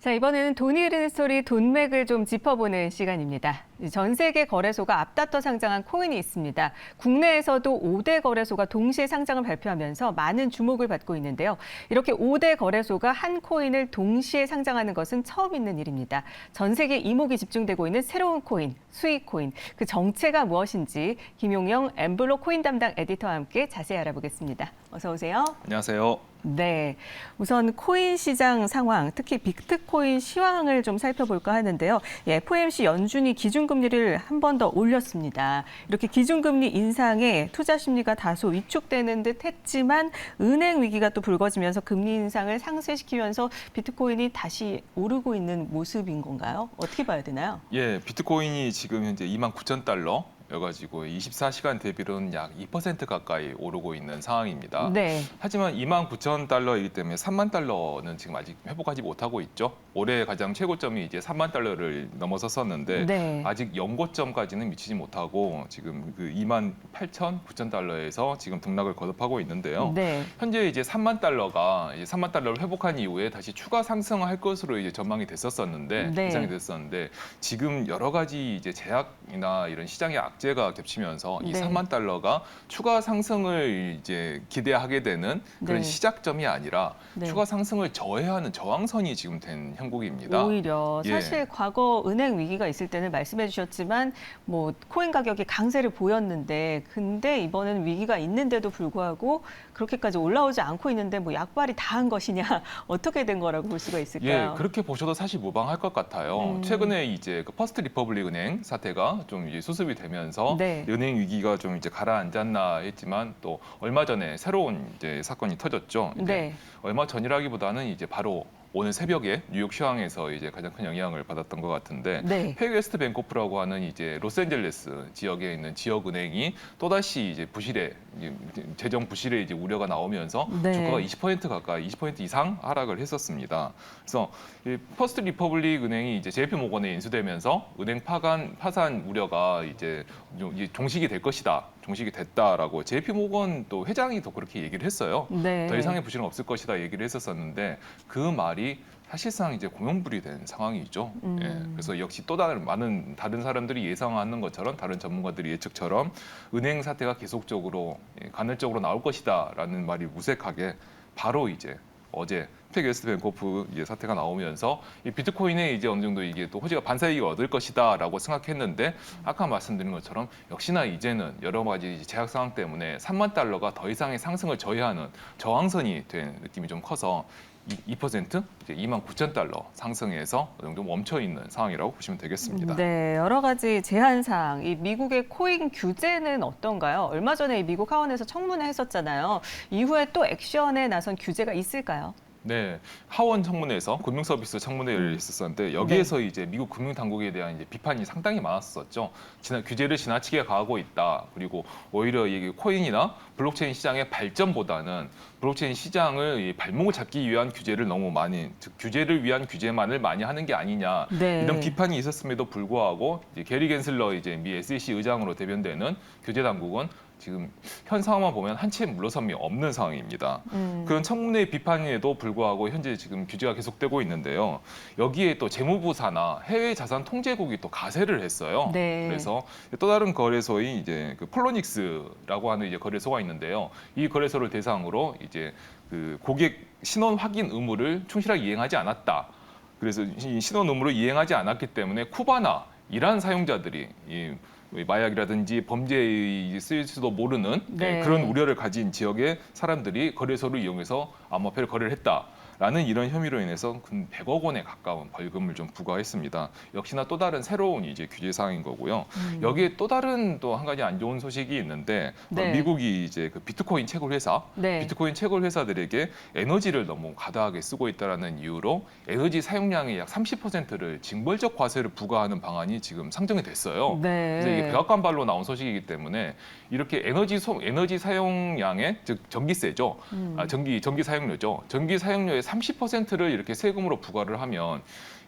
자, 이번에는 돈이 흐르는 스토리 돈맥을 좀 짚어보는 시간입니다. 전 세계 거래소가 앞다퉈 상장한 코인이 있습니다. 국내에서도 5대 거래소가 동시에 상장을 발표하면서 많은 주목을 받고 있는데요. 이렇게 5대 거래소가 한 코인을 동시에 상장하는 것은 처음 있는 일입니다. 전 세계 이목이 집중되고 있는 새로운 코인, 수익 코인. 그 정체가 무엇인지 김용영 엠블록 코인 담당 에디터와 함께 자세히 알아보겠습니다. 어서 오세요. 안녕하세요. 네, 우선 코인 시장 상황, 특히 비트코인 시황을 좀 살펴볼까 하는데요. FOMC 연준이 기준금리를 한 번 더 올렸습니다. 이렇게 기준금리 인상에 투자 심리가 다소 위축되는 듯 했지만 은행 위기가 또 불거지면서 금리 인상을 상쇄시키면서 비트코인이 다시 오르고 있는 모습인 건가요? 어떻게 봐야 되나요? 예, 비트코인이 지금 현재 29,000달러 여가지고 24시간 대비로는 약 2% 가까이 오르고 있는 상황입니다. 네. 하지만 29,000달러이기 때문에 3만 달러는 지금 아직 회복하지 못하고 있죠. 올해 가장 최고점이 이제 3만 달러를 넘어섰었는데 네. 아직 연고점까지는 미치지 못하고 지금 그 28,900달러에서 지금 등락을 거듭하고 있는데요. 네. 현재 이제 3만 달러가 이제 3만 달러를 회복한 이후에 다시 추가 상승할 것으로 이제 전망이 됐었었는데 네. 예상이 됐었는데 지금 여러 가지 이제 제약이나 이런 시장의 악재가 겹치면서 이 네. 3만 달러가 추가 상승을 이제 기대하게 되는 그런 네. 시작점이 아니라 네. 추가 상승을 저해하는 저항선이 지금 된 형국입니다. 오히려 예. 사실 과거 은행 위기가 있을 때는 말씀해 주셨지만 뭐 코인 가격이 강세를 보였는데 근데 이번에는 위기가 있는데도 불구하고 그렇게까지 올라오지 않고 있는데 뭐 약발이 다 한 것이냐 어떻게 된 거라고 볼 수가 있을까요? 예, 그렇게 보셔도 사실 무방할 것 같아요. 최근에 이제 그 퍼스트 리퍼블릭 은행 사태가 좀 이제 수습이 되면서 네. 은행 위기가 좀 이제 가라앉았나 했지만 또 얼마 전에 새로운 이제 사건이 터졌죠. 이제 네. 얼마 전이라기보다는 이제 바로 오늘 새벽에 뉴욕 시황에서 이제 가장 큰 영향을 받았던 것 같은데 네. 페이웨스트 뱅코프라고 하는 이제 로스앤젤레스 지역에 있는 지역 은행이 또다시 이제 재정 부실에 이제 우려가 나오면서 네. 주가가 20% 가까이 20% 이상 하락을 했었습니다. 그래서 이 퍼스트 리퍼블릭 은행이 이제 JP 모건에 인수되면서 은행 파산 우려가 이제 종식이 될 것이다. 종식이 됐다라고 JP 모건 또 회장이 또 그렇게 얘기를 했어요. 네. 더 이상의 부실은 없을 것이다 얘기를 했었었는데 그 말이 사실상 이제 공용불이 된 상황이죠. 예, 그래서 역시 또 많은 다른 사람들이 예상하는 것처럼 다른 전문가들이 예측처럼 은행 사태가 계속적으로 간헐적으로 나올 것이다라는 말이 무색하게 바로 이제 어제 페이웨스트 뱅코프 이제 사태가 나오면서 이 비트코인에 이제 어느 정도 이게 또 호재가 반사이익을 얻을 것이다라고 생각했는데 아까 말씀드린 것처럼 역시나 이제는 여러 가지 제약 상황 때문에 3만 달러가 더 이상의 상승을 저해하는 저항선이 된 느낌이 좀 커서 2% 이제 29,000달러 상승해서 어느 정도 멈춰 있는 상황이라고 보시면 되겠습니다. 네, 여러 가지 제한사항, 이 미국의 코인 규제는 어떤가요? 얼마 전에 이 미국 하원에서 청문회 했었잖아요. 이후에 또 액션에 나선 규제가 있을까요? 네, 하원 청문회에서 금융서비스 청문회를 했었었는데 여기에서 이제 미국 금융당국에 대한 이제 비판이 상당히 많았었죠. 규제를 지나치게 가하고 있다. 그리고 오히려 이 코인이나 블록체인 시장의 발전보다는 블록체인 시장을 이 발목을 잡기 위한 규제를 너무 많이, 즉 규제를 위한 규제만을 많이 하는 게 아니냐 네. 이런 비판이 있었음에도 불구하고 이제 게리 겐슬러 이제 미 SEC 의장으로 대변되는 규제 당국은 지금 현 상황만 보면 한 채 물러섬이 없는 상황입니다. 그런 청문회 비판에도 불구하고 현재 지금 규제가 계속되고 있는데요. 여기에 또 재무부사나 해외 자산 통제국이 또 가세를 했어요. 네. 그래서 또 다른 거래소인 이제 그 폴로닉스라고 하는 이제 거래소가 있는데요. 이 거래소를 대상으로 이제 그 고객 신원 확인 의무를 충실하게 이행하지 않았다. 그래서 이 신원 의무를 이행하지 않았기 때문에 쿠바나 이란 사용자들이 이 마약이라든지 범죄에 쓰일지도 모르는 네. 그런 우려를 가진 지역의 사람들이 거래소를 이용해서 암호화폐를 거래를 했다라는 이런 혐의로 인해서 근 100억 원에 가까운 벌금을 좀 부과했습니다. 역시나 또 다른 새로운 이제 규제 사항인 거고요. 여기에 또 다른 또 한 가지 안 좋은 소식이 있는데 네. 미국이 이제 그 비트코인 채굴 회사, 네. 비트코인 채굴 회사들에게 에너지를 너무 과다하게 쓰고 있다라는 이유로 에너지 사용량의 약 30%를 징벌적 과세를 부과하는 방안이 지금 상정이 됐어요. 네. 그래서 이게 백악관발로 나온 소식이기 때문에 이렇게 에너지 사용량의 즉 전기세죠. 전기 사용료죠. 전기 사용료의 30%를 이렇게 세금으로 부과를 하면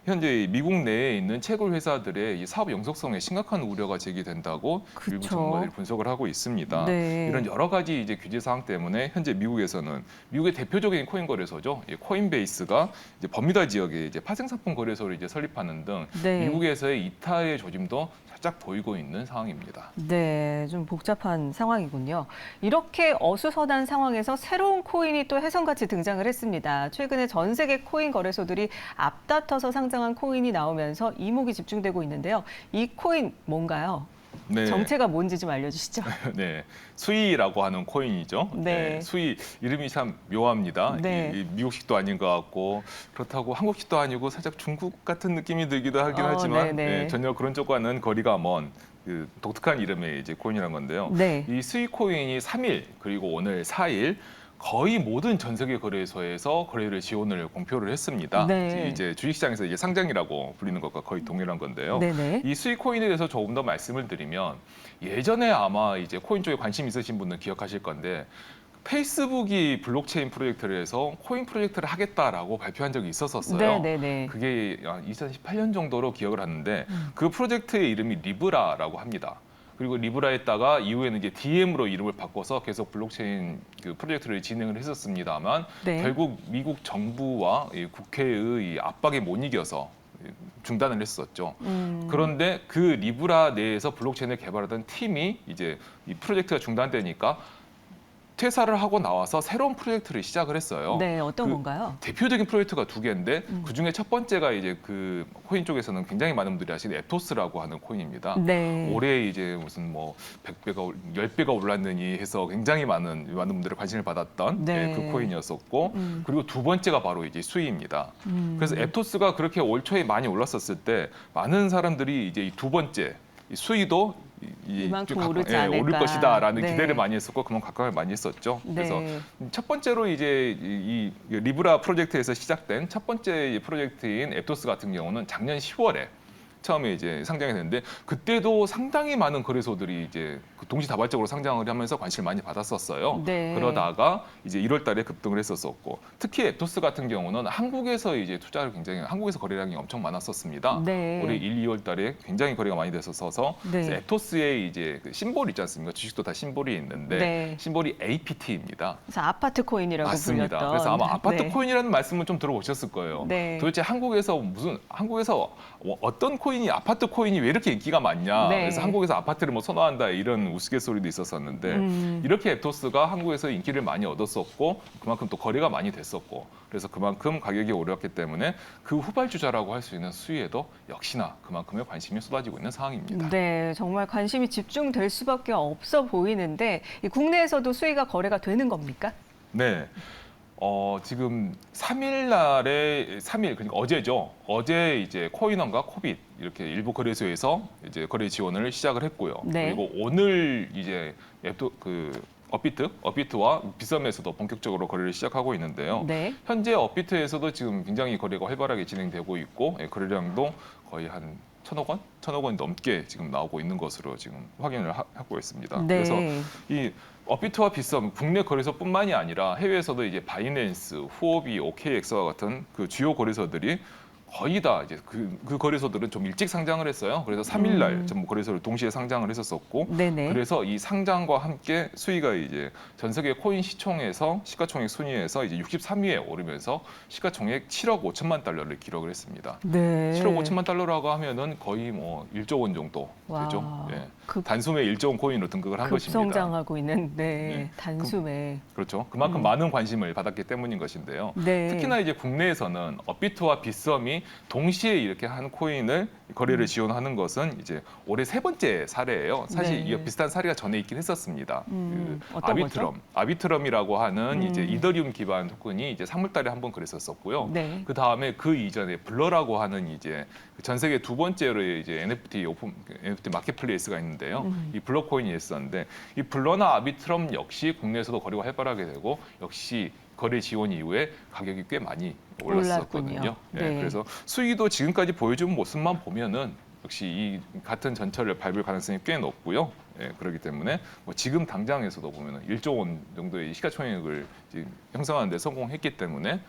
현재 미국 내에 있는 채굴 회사들의 이 사업 영속성에 심각한 우려가 제기된다고 일부 그쵸. 전문가들이 분석을 하고 있습니다. 네. 이런 여러 가지 이제 규제 사항 때문에 현재 미국에서는 미국의 대표적인 코인 거래소죠. 이 코인베이스가 이제 버뮤다 지역에 이제 파생상품 거래소를 이제 설립하는 등 네. 미국에서의 이타의 조짐도 살짝 보이고 있는 상황입니다. 네, 좀 복잡한 상황이군요. 이렇게 어수선한 상황에서 새로운 코인이 또 혜성같이 등장을 했습니다. 최근에 전 세계 코인 거래소들이 앞다퉈서 상장한 코인이 나오면서 이목이 집중되고 있는데요. 이 코인 뭔가요? 네. 정체가 뭔지 좀 알려주시죠. 네, 수이라고 하는 코인이죠. 네. 수이 이름이 참 묘합니다. 네. 이 미국식도 아닌 것 같고 그렇다고 한국식도 아니고 살짝 중국 같은 느낌이 들기도 하긴 하지만 네네. 전혀 그런 쪽과는 거리가 먼 그 독특한 이름의 이제 코인이란 건데요. 네. 이 수이 코인이 3일 그리고 오늘 4일 거의 모든 전 세계 거래소에서 거래를 지원을 공표를 했습니다. 네. 이제 주식시장에서 이게 상장이라고 불리는 것과 거의 동일한 건데요. 네네. 이 수익 코인에 대해서 조금 더 말씀을 드리면 예전에 아마 이제 코인 쪽에 관심 있으신 분은 기억하실 건데 페이스북이 블록체인 프로젝트를 해서 코인 프로젝트를 하겠다라고 발표한 적이 있었어요. 네네네. 그게 2018년 정도로 기억을 하는데 그 프로젝트의 이름이 리브라라고 합니다. 그리고 리브라에다가 이후에는 이제 DM으로 이름을 바꿔서 계속 블록체인 그 프로젝트를 진행을 했었습니다만 네. 결국 미국 정부와 이 국회의 이 압박에 못 이겨서 중단을 했었죠. 그런데 그 리브라 내에서 블록체인을 개발하던 팀이 이제 이 프로젝트가 중단되니까 퇴사를 하고 나와서 새로운 프로젝트를 시작을 했어요. 네, 어떤 그 건가요? 대표적인 프로젝트가 두 개인데 그 중에 첫 번째가 이제 그 코인 쪽에서는 굉장히 많은 분들이 아시는 에토스라고 하는 코인입니다. 네. 올해 이제 무슨 뭐 100배가 10배가 올랐느니 해서 굉장히 많은 분들의 관심을 받았던 네. 그 코인이었었고 그리고 두 번째가 바로 이제 수이입니다. 그래서 음. 에토스가 그렇게 올 초에 많이 올랐었을 때 많은 사람들이 이제 이 두 번째 이 수이도 이만큼 오르지 오를 않을까. 것이다라는 네. 기대를 많이 했었고 그만큼 각광을 많이 했었죠. 그래서 네. 첫 번째로 이제 이 리브라 프로젝트에서 시작된 첫 번째 프로젝트인 에토스 같은 경우는 작년 10월에 처음에 이제 상장이 됐는데 그때도 상당히 많은 거래소들이 이제 동시다발적으로 상장을 하면서 관심을 많이 받았었어요. 네. 그러다가 이제 1월 달에 급등을 했었었고 특히 에토스 같은 경우는 한국에서 이제 투자를 굉장히 한국에서 거래량이 엄청 많았었습니다. 네. 올해 1, 2월 달에 굉장히 거래가 많이 됐었어서 네. 그래서 에토스의 이제 그 심볼 있지 않습니까? 주식도 다 심볼이 있는데 네. 심볼이 APT입니다. 그래서 아파트 코인이라고 맞습니다. 불렸던. 그래서 아마 아파트 네. 코인이라는 말씀은 좀 들어보셨을 거예요. 네. 도대체 한국에서 어떤 코인이 아파트 코인이 왜 이렇게 인기가 많냐? 네. 그래서 한국에서 아파트를 뭐 선호한다 이런 우스갯소리도 있었었는데 이렇게 에토스가 한국에서 인기를 많이 얻었었고 그만큼 또 거래가 많이 됐었고 그래서 그만큼 가격이 오르었기 때문에 그 후발주자라고 할 수 있는 수위에도 역시나 그만큼의 관심이 쏟아지고 있는 상황입니다. 네, 정말 관심이 집중될 수밖에 없어 보이는데 이 국내에서도 수위가 거래가 되는 겁니까? 네. 지금 3일 날에 3일 그러니까 어제죠. 어제 이제 코인원과 코빗 이렇게 일부 거래소에서 이제 거래 지원을 시작을 했고요. 네. 그리고 오늘 이제 업비트와 빗썸에서도 본격적으로 거래를 시작하고 있는데요. 네. 현재 업비트에서도 지금 굉장히 거래가 활발하게 진행되고 있고 거래량도 거의 한 1,000억 원 넘게 지금 나오고 있는 것으로 지금 확인을 하고 있습니다. 네. 그래서 이 업비트와 빗썸 국내 거래소뿐만이 아니라 해외에서도 이제 바이낸스, 후오비, OKX와 같은 그 주요 거래소들이 거의 다 이제 그 거래소들은 좀 일찍 상장을 했어요. 그래서 3일 날 전부 거래소를 동시에 상장을 했었었고, 네네. 그래서 이 상장과 함께 수위가 이제 전 세계 코인 시총에서 시가총액 순위에서 이제 63위에 오르면서 시가총액 7억 5천만 달러를 기록을 했습니다. 네. 7억 5천만 달러라고 하면은 거의 뭐 1조 원 정도 와. 되죠. 예. 급- 단숨에 1조 원 코인으로 등극을 한 것입니다. 급성장하고 있는 네, 네. 단숨에. 그렇죠. 그만큼 많은 관심을 받았기 때문인 것인데요. 네. 특히나 이제 국내에서는 업비트와 빗썸이 동시에 이렇게 한 코인을 거래를 지원하는 것은 이제 올해 세 번째 사례예요. 사실 네. 이 비슷한 사례가 전에 있긴 했었습니다. 어떤 거죠? 아비트럼이라고 하는 이제 이더리움 기반 토큰이 이제 3월달에 한번 그랬었었고요. 네. 그 다음에 그 이전에 블러라고 하는 이제 전 세계 두 번째로 이제 NFT 마켓플레이스가 있는데요. 이 블러 코인이 있었는데 이 블러나 아비트럼 역시 국내에서도 거래가 활발하게 되고 역시 거래 지원 이후에 가격이 꽤 많이 올랐었거든요. 올랐군요. 네, 네. 그래서 수익도 지금까지 보여준 모습만 보면은 역시 이 같은 전철을 밟을 가능성이 꽤 높고요. 예, 그렇기 때문에 뭐 지금 당장에서도 보면은 1조 원 정도의 시가총액을 지금 형성하는 데 성공했기 때문에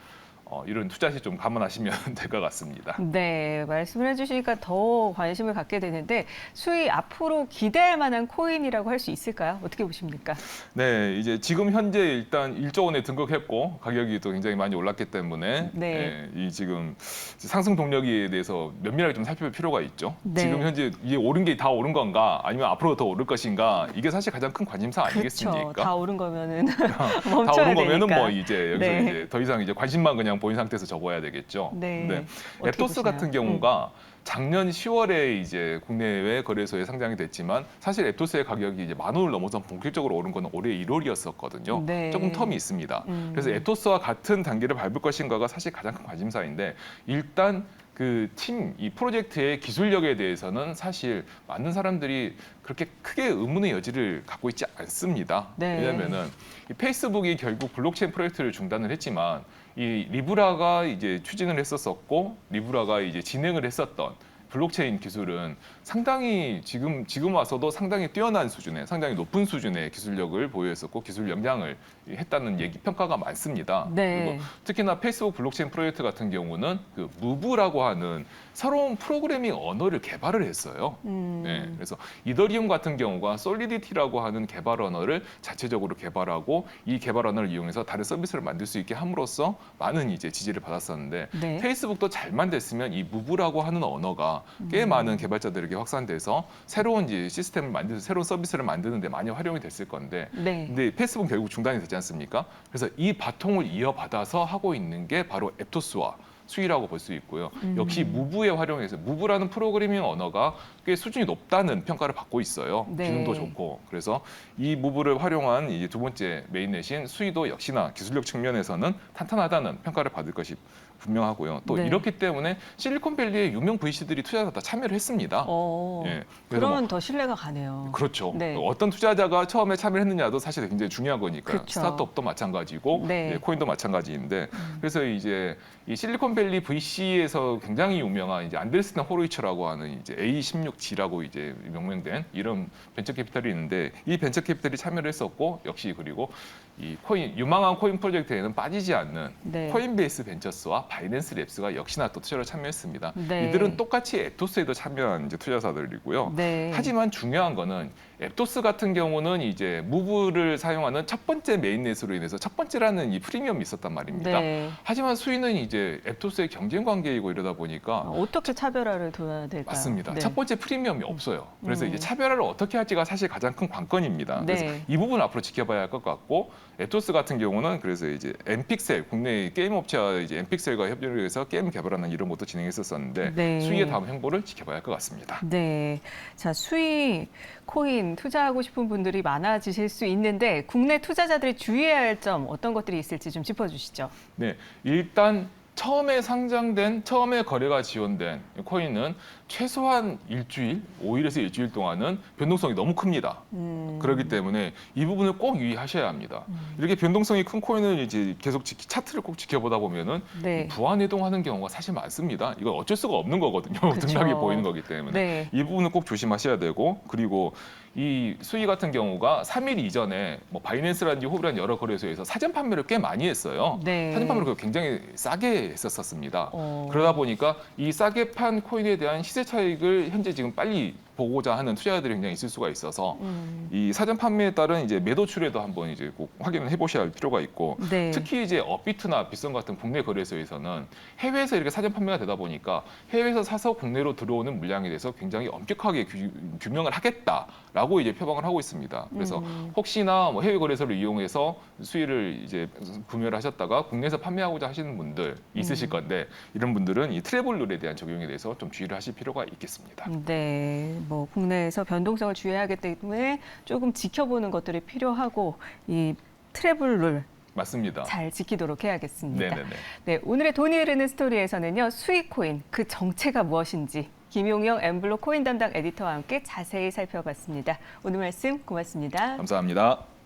이런 투자 시 좀 감안하시면 될 것 같습니다. 네, 말씀을 해주시니까 더 관심을 갖게 되는데 수익 앞으로 기대할 만한 코인이라고 할 수 있을까요? 어떻게 보십니까? 네, 이제 지금 현재 일단 1조 원에 등극했고 가격이 또 굉장히 많이 올랐기 때문에 네. 이 지금 상승 동력에 대해서 면밀하게 좀 살펴볼 필요가 있죠. 네. 지금 현재 이게 오른 게 다 오른 건가 아니면 앞으로 더 오를 것인가 이게 사실 가장 큰 관심사 아니겠습니까? 그렇죠. 다 오른 거면은 다 멈춰야 오른 거면은 되니까. 뭐 이제 여기서 네. 이제 더 이상 이제 관심만 그냥 보인 상태에서 접어야 되겠죠. 네. 근데 어떻게 앱토스 보시나요? 같은 경우가 작년 10월에 이제 국내외 거래소에 상장이 됐지만 사실 앱토스의 가격이 이제 10,000원을 넘어서 본격적으로 오른 거는 올해 1월이었었거든요. 네. 조금 텀이 있습니다. 그래서 앱토스와 같은 단계를 밟을 것인가가 사실 가장 큰 관심사인데 일단 그 팀, 이 프로젝트의 기술력에 대해서는 사실 많은 사람들이 그렇게 크게 의문의 여지를 갖고 있지 않습니다. 네. 왜냐하면은 이 페이스북이 결국 블록체인 프로젝트를 중단을 했지만 이 리브라가 이제 추진을 했었었고 리브라가 이제 진행을 했었던 블록체인 기술은 상당히 지금 와서도 상당히 뛰어난 수준의 상당히 높은 수준의 기술력을 보유했었고 기술 역량을 했다는 얘기 평가가 많습니다. 네. 그리고 특히나 페이스북 블록체인 프로젝트 같은 경우는 그 무브라고 하는 새로운 프로그래밍 언어를 개발을 했어요. 네, 그래서 이더리움 같은 경우가 솔리디티라고 하는 개발 언어를 자체적으로 개발하고 이 개발 언어를 이용해서 다른 서비스를 만들 수 있게 함으로써 많은 이제 지지를 받았었는데 네. 페이스북도 잘만 됐으면 이 무브라고 하는 언어가 꽤 많은 개발자들에게 확산돼서 새로운 이제 시스템을 만들어서 새로운 서비스를 만드는 데 많이 활용이 됐을 건데 네. 근데 페이스북은 결국 중단이 되지 않습니까? 그래서 이 바통을 이어받아서 하고 있는 게 바로 앱토스와 수위라고 볼 수 있고요. 역시 무브에 활용해서 무브라는 프로그래밍 언어가 꽤 수준이 높다는 평가를 받고 있어요. 네. 기능도 좋고 그래서 이 무브를 활용한 이제 두 번째 메인넷인 수위도 역시나 기술력 측면에서는 탄탄하다는 평가를 받을 것이 분명하고요. 또 네. 이렇기 때문에 실리콘밸리의 유명 VC들이 투자자 다 참여를 했습니다. 예. 그래서 그러면 더 신뢰가 가네요. 그렇죠. 네. 어떤 투자자가 처음에 참여했느냐도 사실 굉장히 중요한 거니까요. 그렇죠. 스타트업도 마찬가지고 네. 예, 코인도 마찬가지인데 그래서 이제 이 실리콘밸리 VC에서 굉장히 유명한 이제 안데르센 호로이처라고 하는 이제 A16G라고 이제 명명된 이런 벤처 캐피탈이 있는데 이 벤처 캐피탈이 참여를 했었고 역시 그리고 이 코인 유망한 코인 프로젝트에는 빠지지 않는 네. 코인베이스 벤처스와 바이낸스 랩스가 역시나 또 투자를 참여했습니다. 네. 이들은 똑같이 앱토스에도 참여한 이제 투자사들이고요. 네. 하지만 중요한 거는 앱토스 같은 경우는 이제 무브를 사용하는 첫 번째 메인넷으로 인해서 첫 번째라는 이 프리미엄이 있었단 말입니다. 네. 하지만 수위는 이제 앱토스의 경쟁 관계이고 이러다 보니까 어떻게 차별화를 둬야 될까요? 맞습니다. 네. 첫 번째 프리미엄이 없어요. 그래서 이제 차별화를 어떻게 할지가 사실 가장 큰 관건입니다. 네. 그래서 이 부분 앞으로 지켜봐야 할 것 같고 앱토스 같은 경우는 그래서 이제 엠픽셀 국내 게임 업체와 이제 엠픽셀과 협력을 해서 게임 개발하는 이런 것도 진행했었었는데 네. 수위의 다음 행보를 지켜봐야 할 것 같습니다. 네. 자, 수익 코인 투자하고 싶은 분들이 많아지실 수 있는데 국내 투자자들이 주의해야 할 점 어떤 것들이 있을지 좀 짚어주시죠. 네, 일단 처음에 거래가 지원된 코인은 최소한 일주일, 5일에서 일주일 동안은 변동성이 너무 큽니다. 그렇기 때문에 이 부분을 꼭 유의하셔야 합니다. 이렇게 변동성이 큰 코인을 이제 계속 차트를 꼭 지켜보다 보면은 네. 부안해동하는 경우가 사실 많습니다. 이건 어쩔 수가 없는 거거든요. 그쵸. 등락이 보이는 거기 때문에 네. 이 부분은 꼭 조심하셔야 되고 그리고 이 수위 같은 경우가 3일 이전에 뭐 바이낸스라든지 호브라는 여러 거래소에서 사전 판매를 꽤 많이 했어요. 네. 사전 판매를 굉장히 싸게 했었습니다. 어. 그러다 보니까 이 싸게 판 코인에 대한 시세 차익을 현재 지금 빨리 보고자 하는 투자자들이 굉장히 있을 수가 있어서 이 사전 판매에 따른 이제 매도출에도 한번 이제 꼭 확인을 해보셔야 할 필요가 있고 네. 특히 이제 업비트나 빗썸 같은 국내 거래소에서는 해외에서 이렇게 사전 판매가 되다 보니까 해외에서 사서 국내로 들어오는 물량에 대해서 굉장히 엄격하게 규명을 하겠다라고 이제 표방을 하고 있습니다. 그래서 혹시나 뭐 해외 거래소를 이용해서 수익을 이제 구매를 하셨다가 국내에서 판매하고자 하시는 분들 있으실 건데 이런 분들은 이 트래블 룰에 대한 적용에 대해서 좀 주의를 하실 필요가 있겠습니다. 네, 뭐 국내에서 변동성을 주의하기 때문에 조금 지켜보는 것들이 필요하고 이 트래블 룰 맞습니다. 잘 지키도록 해야겠습니다. 네네네. 네, 오늘의 돈이 흐르는 스토리에서는요, 수익 코인 그 정체가 무엇인지 김용영 엠블록 코인 담당 에디터와 함께 자세히 살펴봤습니다. 오늘 말씀 고맙습니다. 감사합니다.